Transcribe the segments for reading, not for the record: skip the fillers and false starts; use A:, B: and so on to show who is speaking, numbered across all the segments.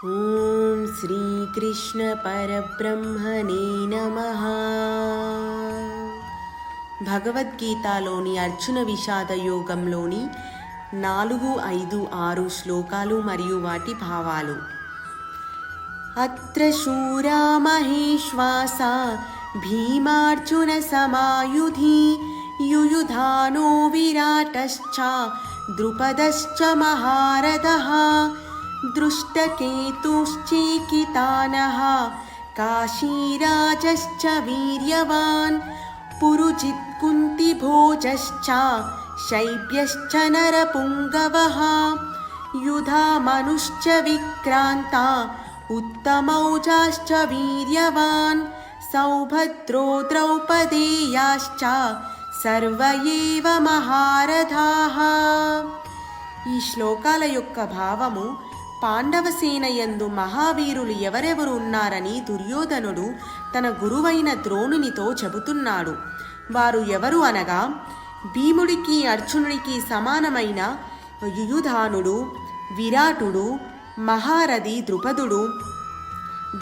A: ఓం శ్రీకృష్ణ పరబ్రహ్మణే నమః. భగవద్గీతలోని అర్జున విషాద యోగంలోని 4, 5, 6 శ్లోకాలు మరియు వాటి భావాలు. అత్ర శూరా మహేశ్వాసా భీమార్జున సమాయుధి యుయుధానో విరాటశ్చ ద్రుపదశ్చ మహారథః దృష్టకేతుశ్చైకితానః కాశీరాజశ్చ వీర్యవాన్ పురుజిత్ కుంతిభోజశ్చ శైబ్యశ్చ నరపుంగవః యుధామనుశ్చ విక్రాంతా ఉత్తమౌజాశ్చ వీర్యవాన్ సౌభద్రో ద్రౌపదేయాశ్చ సర్వ ఏవ మహారథాః. ఈ శ్లోకాల యొక్క భావము, పాండవసేన యందు మహావీరులు ఎవరెవరు ఉన్నారని దుర్యోధనుడు తన గురువైన ద్రోణునితో చెబుతున్నాడు. వారు ఎవరు అనగా, భీముడికి అర్జునుడికి సమానమైన యుయుధానుడు, విరాటుడు, మహారథి ద్రుపదుడు,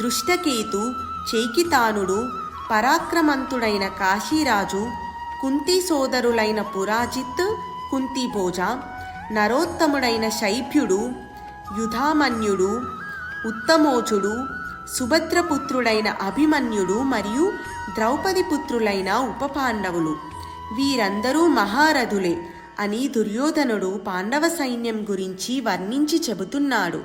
A: దృష్టకేతు, చైకితానుడు, పరాక్రమంతుడైన కాశీరాజు, కుంతి సోదరులైన పురాజిత్, కుంతిభోజ, నరోత్తముడైన శైభ్యుడు, యుధామన్యుడు, ఉత్తమోచుడు, సుభద్రపుత్రుడైన అభిమన్యుడు మరియు ద్రౌపది పుత్రులైన ఉపపాండవులు. వీరందరూ మహారథులే అని దుర్యోధనుడు పాండవ సైన్యం గురించి వర్ణించి చెబుతున్నాడు.